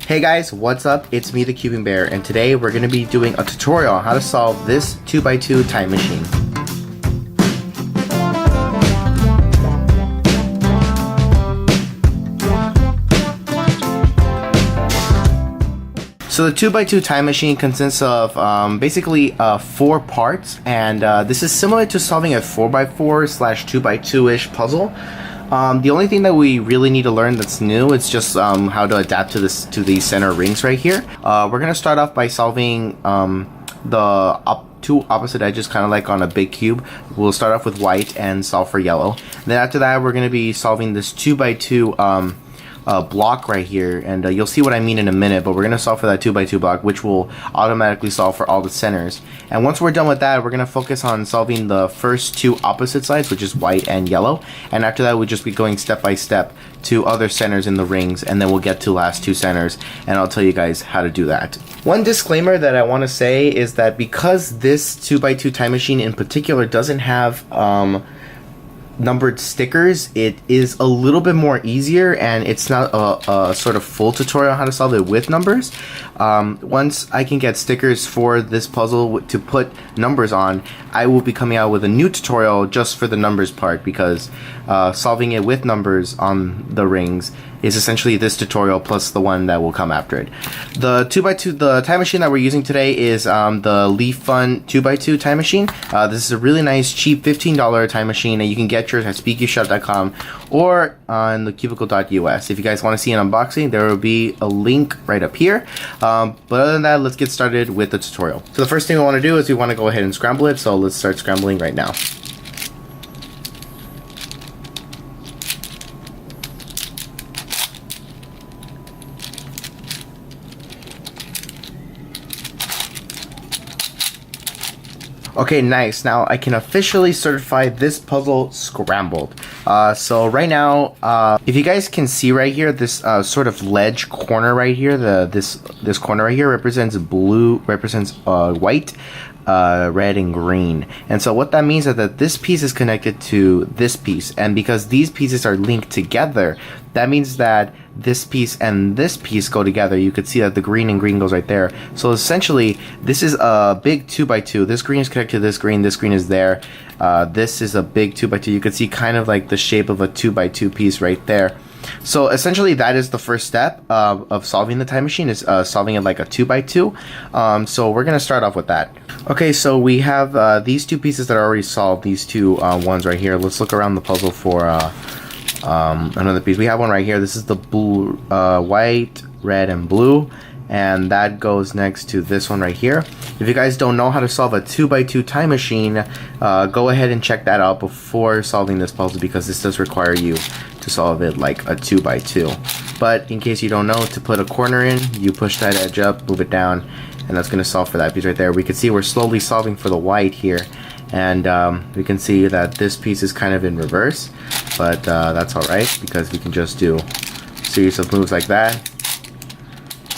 Hey guys, what's up? It's me, the Cubing Bear, and today we're going to be doing a tutorial on how to solve this 2x2 time machine. So the 2x2 time machine consists of basically 4 parts, and this is similar to solving a 4x4 slash 2x2-ish puzzle. The only thing that we really need to learn that's new is just how to adapt to these center rings right here. We're gonna start off by solving the two opposite edges, kind of like on a big cube. We'll start off with white and solve for yellow. Then after that, we're gonna be solving this 2x2 block right here, and you'll see what I mean in a minute, but we're going to solve for that 2x2 block, which will automatically solve for all the centers. And once we're done with that, we're going to focus on solving the first two opposite sides, which is white and yellow, and after that we'll just be going step by step to other centers in the rings, and then we'll get to last two centers, and I'll tell you guys how to do that. One disclaimer that I want to say is that because this 2x2 time machine in particular doesn't have numbered stickers, it is a little bit more easier, and it's not a sort of full tutorial on how to solve it with numbers. Once I can get stickers for this puzzle to put numbers on, I will be coming out with a new tutorial just for the numbers part, because solving it with numbers on the rings is essentially this tutorial plus the one that will come after it. The 2x2, the time machine that we're using today is the Leaf Fun 2x2 time machine. This is a really nice, cheap $15 time machine, and you can get yours at speakyshop.com or on thecubicle.us. If you guys want to see an unboxing, there will be a link right up here. But other than that, let's get started with the tutorial. So the first thing we want to do is we want to go ahead and scramble it, so let's start scrambling right now. Okay, nice. Now I can officially certify this puzzle scrambled. So right now, if you guys can see right here, this sort of ledge corner right here, this corner right here represents white, red, and green. And so what that means is that this piece is connected to this piece, and because these pieces are linked together, that means that this piece and this piece go together. You could see that the green and green goes right there. So essentially, this is a big 2x2. This green is connected to this green is there. This is a big 2x2. You could see kind of like the shape of a 2x2 piece right there. So essentially, that is the first step of solving the time machine, is solving it like a 2x2. So we're gonna start off with that. Okay, so we have these two pieces that are already solved, these two ones right here. Let's look around the puzzle for another piece. We have one right here. This is the blue, white, red, and blue, and that goes next to this one right here. If you guys don't know how to solve a 2x2 time machine, go ahead and check that out before solving this puzzle, because this does require you to solve it like a 2x2. But in case you don't know, to put a corner in, you push that edge up, move it down, and that's going to solve for that piece right there. We can see we're slowly solving for the white here, and we can see that this piece is kind of in reverse, but that's alright, because we can just do a series of moves like that,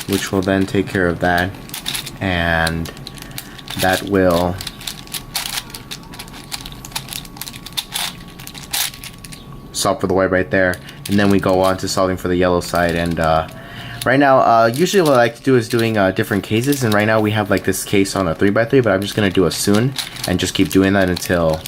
which will then take care of that, and that will solve for the white right there. And then we go on to solving for the yellow side, and right now, usually what I like to do is doing different cases, and right now we have like this case on a 3x3, but I'm just going to do a soon and just keep doing that until...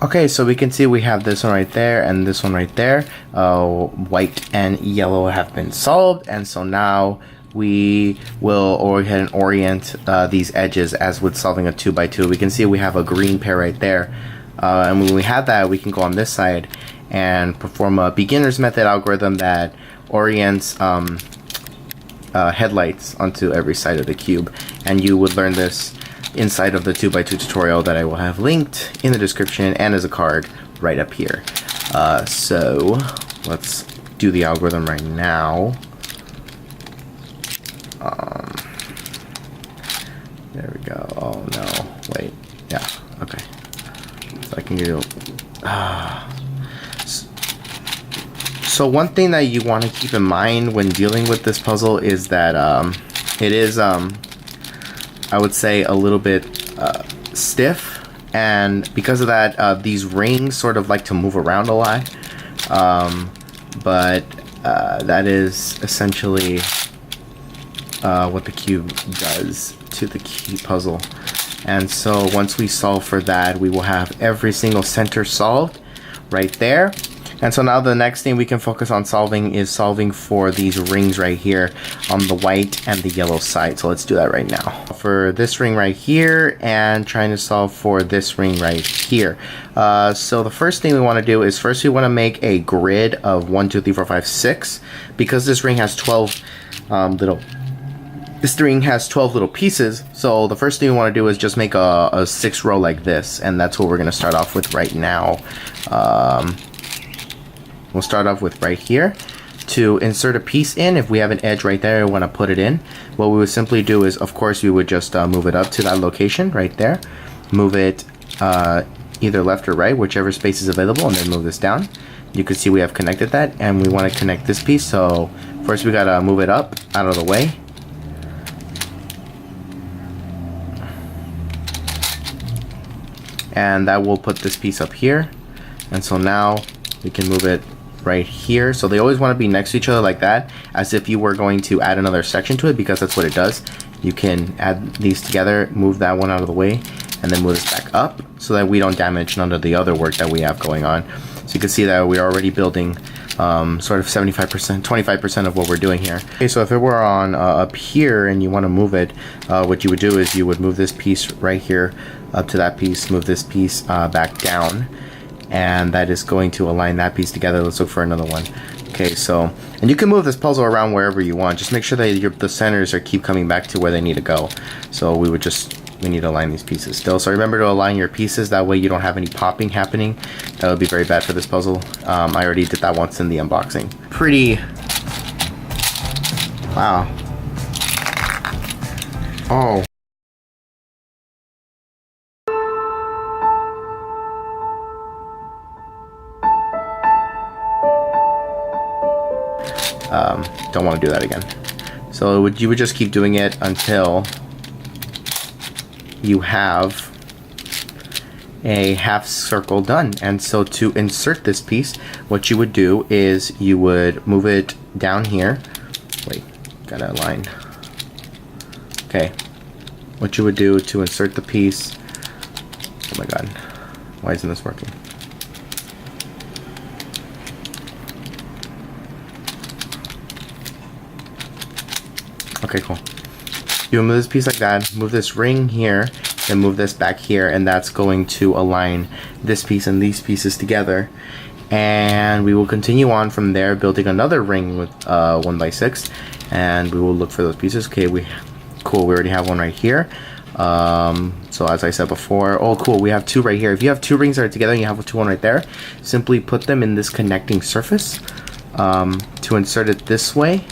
Okay, so we can see we have this one right there and this one right there. White and yellow have been solved, and so now we will go ahead and orient these edges as with solving a 2x2. We can see we have a green pair right there, and when we have that, we can go on this side and perform a beginner's method algorithm that orients headlights onto every side of the cube, and you would learn this inside of the 2x2 tutorial that I will have linked in the description and as a card right up here. So let's do the algorithm right now. There we go. Oh no, wait, yeah, okay, so I can do so one thing that you want to keep in mind when dealing with this puzzle is that it is I would say a little bit stiff, and because of that, these rings sort of like to move around a lot, but that is essentially what the cube does to the key puzzle. And so once we solve for that, we will have every single center solved right there. And so now the next thing we can focus on solving is solving for these rings right here on the white and the yellow side. So let's do that right now. For this ring right here and trying to solve for this ring right here. So the first thing we want to do is first we want to make a grid of 1, 2, 3, 4, 5, 6. Because this ring has 12 This ring has 12 little pieces, so the first thing we want to do is just make a 6 row like this, and that's what we're going to start off with right now. We'll start off with right here. To insert a piece in, if we have an edge right there we want to put it in, what we would simply do is, of course, we would just move it up to that location right there. Move it either left or right, whichever space is available, and then move this down. You can see we have connected that, and we want to connect this piece, so first we got to move it up out of the way. And that will put this piece up here, and so now we can move it right here. So they always want to be next to each other like that, as if you were going to add another section to it, because that's what it does. You can add these together, move that one out of the way, and then move this back up so that we don't damage none of the other work that we have going on. So you can see that we're already building sort of 75%, 25% of what we're doing here. Okay, so if it were on up here and you want to move it, what you would do is you would move this piece right here up to that piece, move this piece back down, and that is going to align that piece together. Let's look for another one. Okay, so, and you can move this puzzle around wherever you want. Just make sure that the centers keep coming back to where they need to go. So we need to align these pieces still. So remember to align your pieces, that way you don't have any popping happening. That would be very bad for this puzzle. I already did that once in the unboxing. Pretty, wow. Oh. Don't want to do that again. So you would just keep doing it until you have a half circle done. And so to insert this piece, what you would do is you would move it down here. Wait, gotta align. Okay, what you would do to insert the piece, oh my god, why isn't this working? Okay, cool. You move this piece like that, move this ring here, and move this back here, and that's going to align this piece and these pieces together. And we will continue on from there, building another ring with 1x6, and we will look for those pieces. Okay, cool, we already have one right here. So as I said before, oh cool, we have two right here. If you have two rings that are together and you have one right there, simply put them in this connecting surface to insert it this way,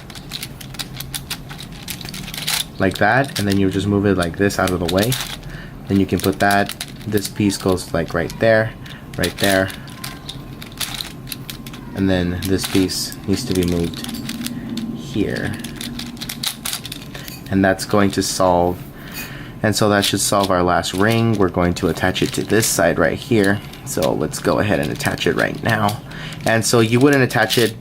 like that, and then you just move it like this out of the way. Then you can put that, this piece goes like right there, and then this piece needs to be moved here, and that's going to solve. And so that should solve our last ring. We're going to attach it to this side right here, so let's go ahead and attach it right now. And so you wouldn't attach it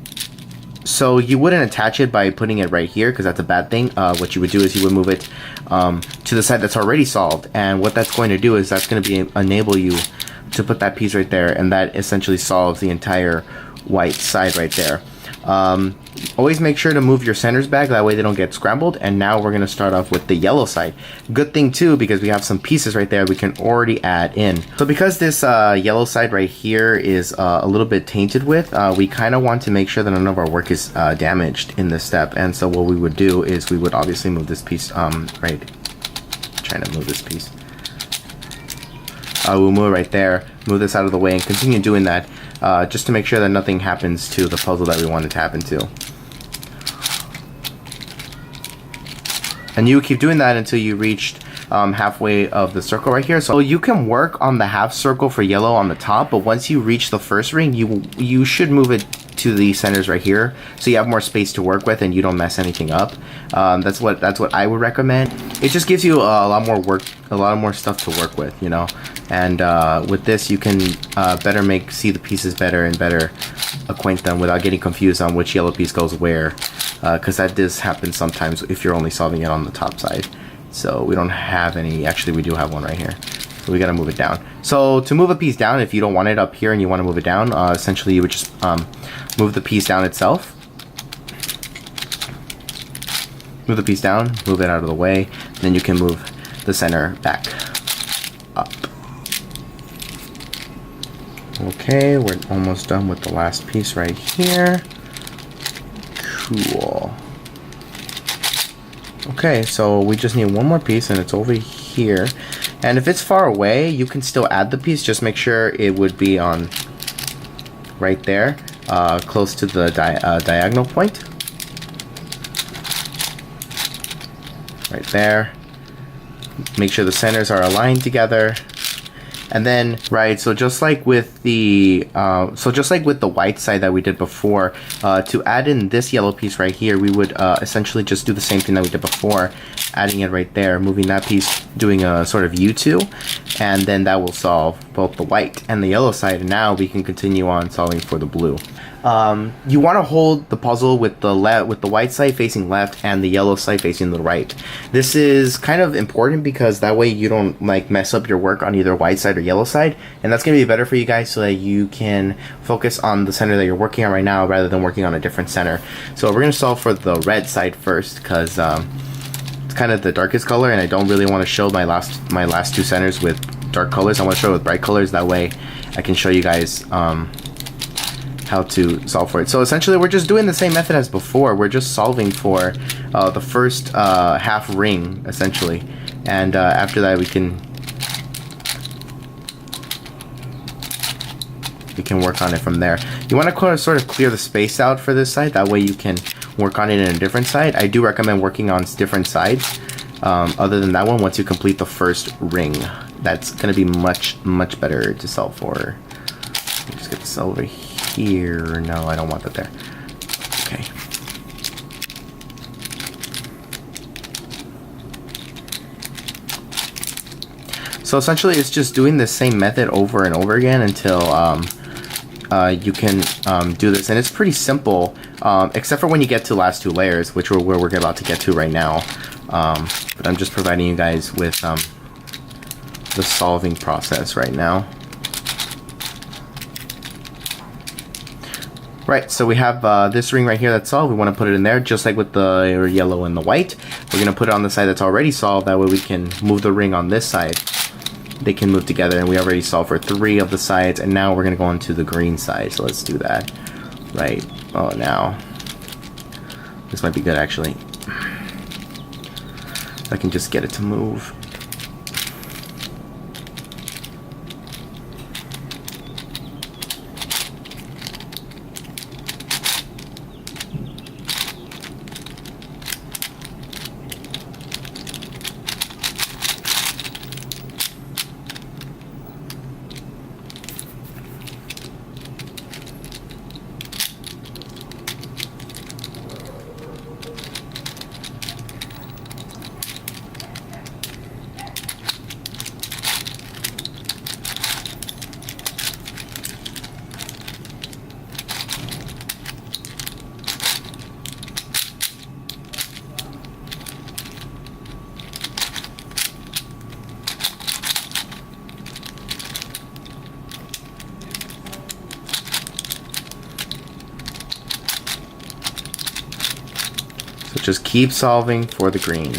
by putting it right here, because that's a bad thing. What you would do is you would move it to the side that's already solved, and what that's going to do is that's going to enable you to put that piece right there, and that essentially solves the entire white side right there. Always make sure to move your centers back, that way they don't get scrambled. And now we're going to start off with the yellow side. Good thing too, because we have some pieces right there we can already add in. So because this yellow side right here is a little bit tainted with, we kind of want to make sure that none of our work is damaged in this step. And so what we would do is we would obviously move this piece right, trying to move this piece. We'll move it right there, move this out of the way, and continue doing that just to make sure that nothing happens to the puzzle that we want it to happen to. And you keep doing that until you reached halfway of the circle right here. So you can work on the half circle for yellow on the top, but once you reach the first ring, you should move it to the centers right here, so you have more space to work with and you don't mess anything up. That's what I would recommend. It just gives you a lot more stuff to work with, you know. And with this, you can better see the pieces better and better acquaint them without getting confused on which yellow piece goes where, because that does happen sometimes if you're only solving it on the top side. So we don't have any. Actually, we do have one right here. So we gotta move it down. So to move a piece down, if you don't want it up here and you want to move it down, essentially you would just move the piece down itself. Move the piece down, move it out of the way, and then you can move the center back up. Okay, we're almost done with the last piece right here. Cool. Okay, so we just need one more piece and it's over here. And if it's far away, you can still add the piece. Just make sure it would be on right there, close to the diagonal point. Right there. Make sure the centers are aligned together. And then, right, so just like with the white side that we did before, to add in this yellow piece right here, we would essentially just do the same thing that we did before, adding it right there, moving that piece, doing a sort of U2, and then that will solve both the white and the yellow side. And now we can continue on solving for the blue. You want to hold the puzzle with the white side facing left and the yellow side facing the right. This is kind of important because that way you don't like mess up your work on either white side or yellow side, and that's going to be better for you guys so that you can focus on the center that you're working on right now rather than working on a different center. So we're going to solve for the red side first because it's kind of the darkest color, and I don't really want to show my last two centers with dark colors. I want to show it with bright colors. That way I can show you guys how to solve for it. So essentially we're just doing the same method as before. We're just solving for the first half ring essentially, and after that we can work on it from there. You want to sort of clear the space out for this side, that way you can work on it in a different side. I do recommend working on different sides other than that one once you complete the first ring. That's going to be much better to solve for. Let me just get this over here. No, I don't want that there. Okay. So essentially it's just doing the same method over and over again until you can do this, and it's pretty simple except for when you get to the last two layers, which we're about to get to right now, but I'm just providing you guys with the solving process right now. Right, so we have this ring right here that's solved. We want to put it in there just like with the yellow and the white. We're going to put it on the side that's already solved, that way we can move the ring on this side. They can move together, and we already solved for 3 of the sides, and now we're going to go into the green side, so let's do that. Right, oh now, this might be good actually. I can just get it to move. Just keep solving for the green.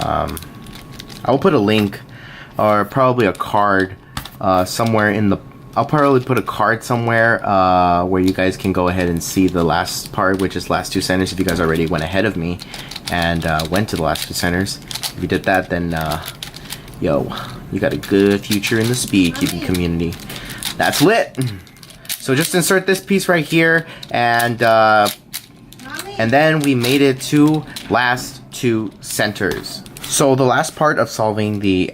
I will put a link or probably a card somewhere in the... I'll probably put a card somewhere where you guys can go ahead and see the last part, which is last 2 centers, if you guys already went ahead of me and went to the last 2 centers. If you did that, then yo, you got a good future in the speed keeping community. That's lit! So just insert this piece right here, and then we made it to last 2 centers. So the last part of solving the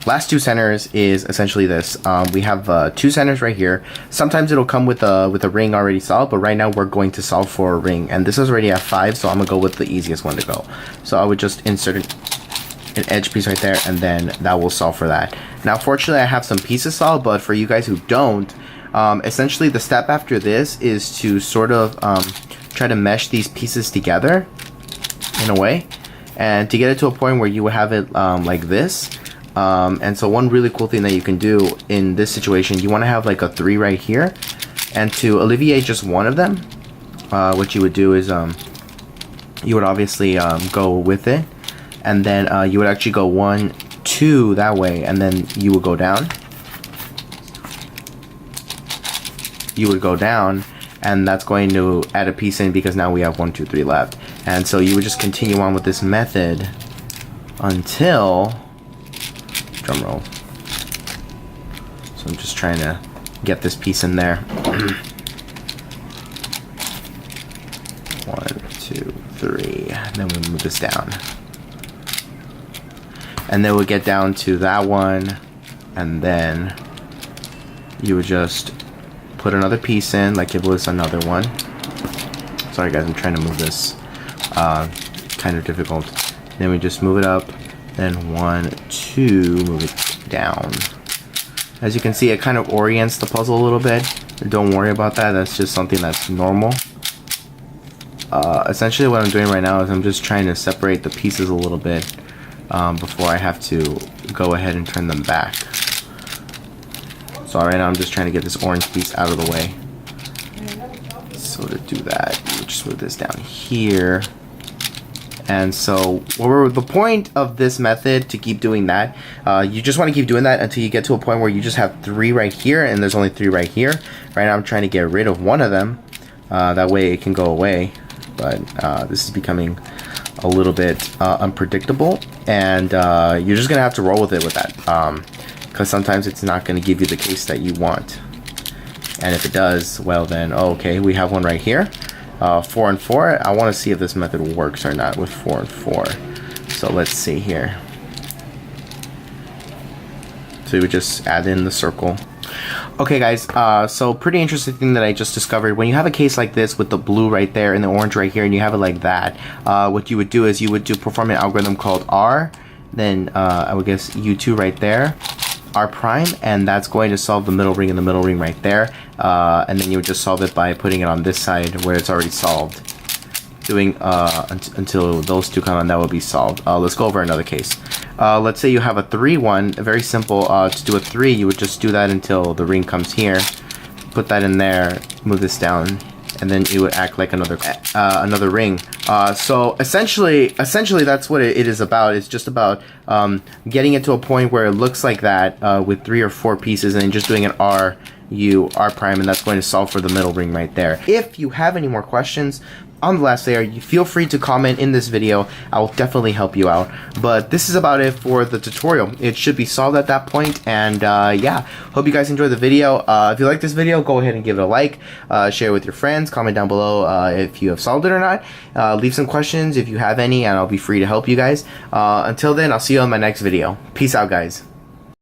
last two centers is essentially this. We have two centers right here. Sometimes it'll come with a ring already solved, but right now we're going to solve for a ring, and this is already at 5, so I'm gonna go with the easiest one to go. So I would just insert an edge piece right there, and then that will solve for that. Now fortunately I have some pieces solved, but for you guys who don't, essentially the step after this is to sort of try to mesh these pieces together in a way, and to get it to a point where you would have it like this. And so one really cool thing that you can do in this situation, you want to have like a 3 right here, and to alleviate just one of them, what you would do is you would obviously go with it, and then you would actually go 1, 2 that way, and then you would go down. You would go down, and that's going to add a piece in because now we have 1, 2, 3 left. And so you would just continue on with this method until, drum roll. So I'm just trying to get this piece in there. 1, 2, 3, and then we move this down. And then we'll get down to that one, and then you would just put another piece in, like it was another one. Sorry guys, I'm trying to move this. Kind of difficult. Then we just move it up, then 1, 2, move it down. As you can see, it kind of orients the puzzle a little bit. Don't worry about that, that's just something that's normal. Essentially what I'm doing right now is I'm just trying to separate the pieces a little bit before I have to go ahead and turn them back. So right now I'm just trying to get this orange piece out of the way. So to do that, you just move this down here. And so the point of this method, to keep doing that, you just want to keep doing that until you get to a point where you just have 3 right here and there's only 3 right here. Right now I'm trying to get rid of one of them. That way it can go away. But this is becoming a little bit unpredictable, and you're just going to have to roll with it with that. Because sometimes it's not going to give you the case that you want. And if it does, well then, okay, we have one right here. 4 and 4. I want to see if this method works or not with 4 and 4. So let's see here. So we would just add in the circle. Okay guys, so pretty interesting thing that I just discovered. When you have a case like this with the blue right there and the orange right here, and you have it like that, what you would do is you would perform an algorithm called R, then I would guess U2 right there, R prime, and that's going to solve the middle ring and the middle ring right there, and then you would just solve it by putting it on this side where it's already solved. Doing until those two come on, that will be solved. Let's go over another case. Let's say you have a 3 one, very simple. To do a 3, you would just do that until the ring comes here, put that in there, move this down, and then it would act like another ring. So essentially that's what it is about. It's just about getting it to a point where it looks like that with 3 or 4 pieces, and then just doing an R prime, and that's going to solve for the middle ring right there. If you have any more questions on the last layer, you feel free to comment in this video. I will definitely help you out. But this is about it for the tutorial. It should be solved at that point, and yeah, hope you guys enjoyed the video. If you like this video, go ahead and give it a like, share it with your friends, comment down below if you have solved it or not. Leave some questions if you have any, and I'll be free to help you guys. Until then, I'll see you on my next video. Peace out, guys.